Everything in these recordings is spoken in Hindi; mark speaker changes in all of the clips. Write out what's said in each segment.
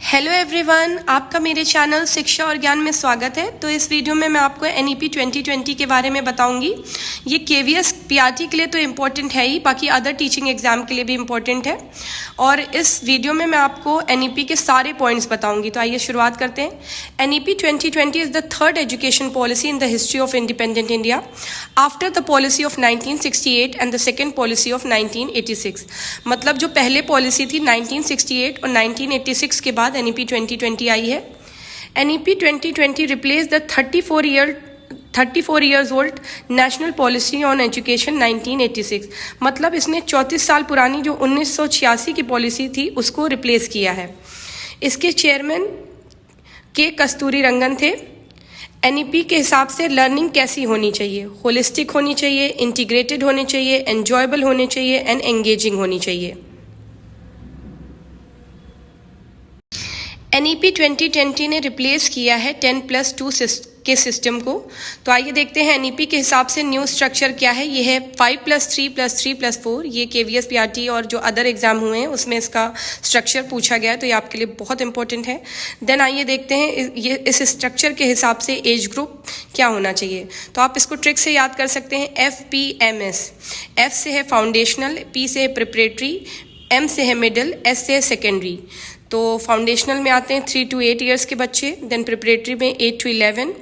Speaker 1: हेलो एवरीवन, आपका मेरे चैनल शिक्षा और ज्ञान में स्वागत है। तो इस वीडियो में मैं आपको एनईपी 2020 के बारे में बताऊंगी। ये केवीएस पीआरटी के लिए तो इम्पोर्टेंट है ही, बाकी अदर टीचिंग एग्जाम के लिए भी इम्पोर्टेंट है। और इस वीडियो में मैं आपको एनईपी के सारे पॉइंट्स बताऊंगी। तो आइए शुरुआत करते हैं। NEP 2020 is the third education policy in the history of independent India after the policy of 1968 and the second policy of 1986। मतलब जो पहले पॉलिसी थी 1968 और 1986 के बाद एनईपी 2020 आई है। NEP 2020 replace the 34 years old national policy on education 1986। मतलब इसने 34 साल पुरानी जो 1986 की पॉलिसी थी उसको रिप्लेस किया है। इसके चेयरमैन के कस्तूरी रंगन थे। एनईपी के हिसाब से लर्निंग कैसी होनी चाहिए? होलिस्टिक होनी चाहिए, इंटीग्रेटेड होनी चाहिए, एन्जॉयबल होनी चाहिए एंड एंगेजिंग होनी चाहिए। एनईपी 2020 ने रिप्लेस किया है 10+2 के सिस्टम को। तो आइए देखते हैं एनईपी के हिसाब से न्यू स्ट्रक्चर क्या है। ये है 5+3+3+4। ये केवीएस पीआरटी और जो अदर एग्जाम हुए हैं उसमें इसका स्ट्रक्चर पूछा गया है, तो ये आपके लिए बहुत इंपॉर्टेंट है। देन आइए देखते हैं ये इस स्ट्रक्चर के हिसाब से एज ग्रुप क्या होना चाहिए। तो आप इसको ट्रिक से याद कर सकते हैं, FPMS। F से है फाउंडेशनल, P से है प्रिपरेटरी, M से है मिडिल, S से है सेकेंडरी। तो फाउंडेशनल में आते हैं 3 to 8 ईयर्स के बच्चे, देन प्रिपरेटरी में 8 to 11,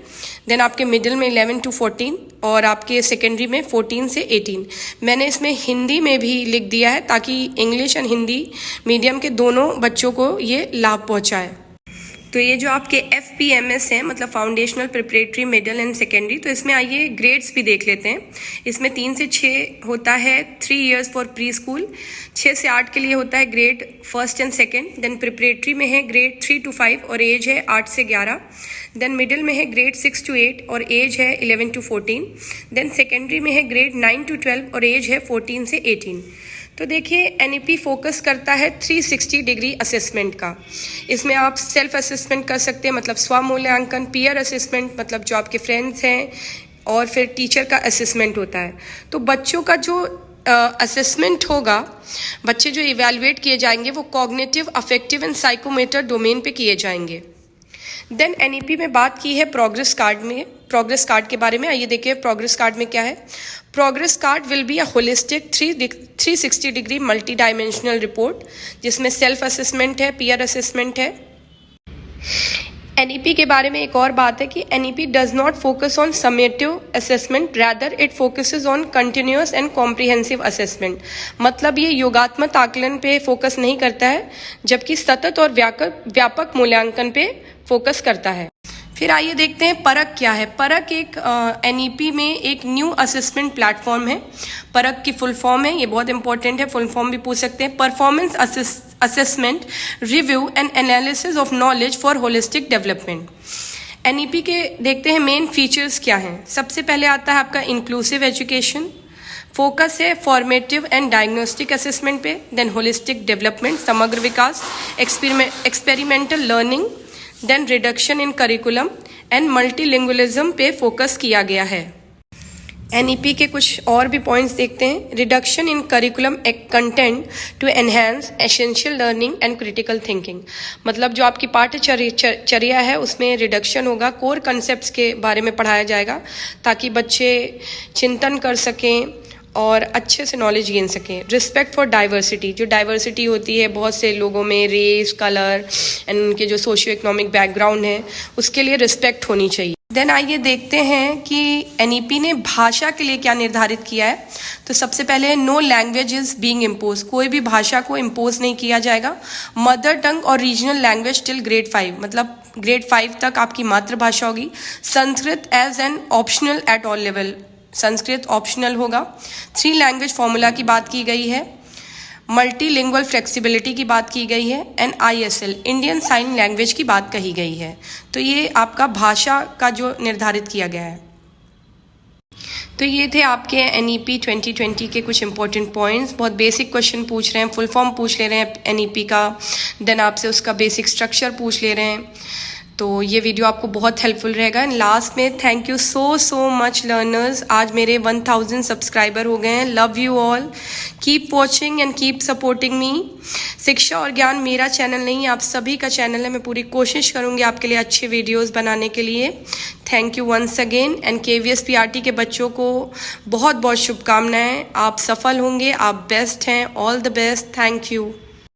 Speaker 1: देन आपके मिडिल में 11 to 14 और आपके सेकेंडरी में 14 से 18। मैंने इसमें हिंदी में भी लिख दिया है ताकि इंग्लिश एंड हिंदी मीडियम के दोनों बच्चों को ये लाभ पहुंचाए। तो ये जो आपके FPMS हैं, मतलब foundational, preparatory, middle and secondary, तो इसमें आइए ग्रेड्स भी देख लेते हैं। इसमें 3 से 6 होता है 3 years फॉर प्री स्कूल, 6 से 8 के लिए होता है grade first and second. Then preparatory में है ग्रेड 3 to 5 और एज है 8 से 11। देन मिडिल में है ग्रेड 6 to 8 और एज है 11 to 14। देन सेकेंडरी में है ग्रेड 9 to 12 और एज है 14 से 18। तो देखिए एनईपी फोकस करता है 360 डिग्री असेसमेंट का। इसमें आप सेल्फ असेसमेंट कर सकते हैं, मतलब स्वमूल्यांकन, पीयर असेसमेंट मतलब जो आपके फ्रेंड्स हैं, और फिर टीचर का असेसमेंट होता है। तो बच्चों का जो असेसमेंट होगा, बच्चे जो इवैल्यूएट किए जाएंगे वो cognitive, affective and psychomotor domain पे किए जाएंगे। देन एनईपी में बात की है प्रोग्रेस कार्ड में, प्रोग्रेस कार्ड के बारे में। आइए देखिए प्रोग्रेस कार्ड में क्या है। Progress card will be a holistic 360 degree multi dimensional report, जिसमें सेल्फ असेसमेंट है, पीयर असेसमेंट है। एनईपी के बारे में एक और बात है कि NEP does not focus on summative assessment, rather it focuses on continuous and comprehensive assessment. मतलब ये योगात्मक आकलन पे फोकस नहीं करता है, जबकि सतत और व्यापक मूल्यांकन पे फोकस करता है। फिर आइए देखते हैं परख क्या है। परख एक एनईपी में एक न्यू असेसमेंट प्लेटफॉर्म है। परख की फुल फॉर्म है, ये बहुत इंपॉर्टेंट है, फुल फॉर्म भी पूछ सकते हैं। Performance assessment, review and analysis of knowledge for holistic development. NEP के देखते हैं मेन फीचर्स क्या हैं। सबसे पहले आता है आपका इंक्लूसिव एजुकेशन, फोकस है फॉर्मेटिव एंड डायग्नोस्टिक असेसमेंट पे। देन होलिस्टिक डेवलपमेंट, समग्र विकास, experimental learning, then reduction in curriculum and multilingualism पे फोकस किया गया है। एनईपी के कुछ और भी पॉइंट्स देखते हैं। Reduction in curriculum content to enhance essential learning and critical thinking. मतलब जो आपकी पाठ्यचर्या है उसमें रिडक्शन होगा, कोर कंसेप्ट्स के बारे में पढ़ाया जाएगा ताकि बच्चे चिंतन कर सकें और अच्छे से नॉलेज गेन सकें। रिस्पेक्ट फॉर डाइवर्सिटी, जो डाइवर्सिटी होती है बहुत से लोगों में, रेस, कलर एंड उनके जो सोशियो इकोनॉमिक बैकग्राउंड है, उसके लिए रिस्पेक्ट होनी चाहिए। देन आइए देखते हैं कि एनईपी ने भाषा के लिए क्या निर्धारित किया है। तो सबसे पहले no language is being impose, कोई भी भाषा को इम्पोज नहीं किया जाएगा। मदर टंग और रीजनल लैंग्वेज टिल ग्रेड 5, मतलब ग्रेड 5 तक आपकी मातृभाषा होगी। Sanskrit as an optional at all level, Sanskrit optional होगा। 3 लैंग्वेज फॉर्मूला की बात की गई है। मल्टीलिंगुअल फ्लेक्सिबिलिटी की बात की गई है and ISL, Indian sign language की बात कही गई है। तो ये आपका भाषा का जो निर्धारित किया गया है। तो ये थे आपके एनईपी 2020 के कुछ इंपॉर्टेंट पॉइंट्स। बहुत बेसिक क्वेश्चन पूछ रहे हैं, फुल फॉर्म पूछ ले रहे हैं एनईपी का, देन आपसे उसका बेसिक स्ट्रक्चर पूछ ले रहे हैं। तो ये वीडियो आपको बहुत हेल्पफुल रहेगा। एंड लास्ट में thank you so much learners, आज मेरे 1000 सब्सक्राइबर हो गए हैं। Love you all, keep watching and keep supporting me. शिक्षा और ज्ञान मेरा चैनल नहीं, आप सभी का चैनल है। मैं पूरी कोशिश करूंगी आपके लिए अच्छे वीडियोस बनाने के लिए। Thank you once again. And KVS PRT के बच्चों को बहुत बहुत शुभकामनाएं, आप सफल होंगे, आप बेस्ट हैं। All the best, thank you.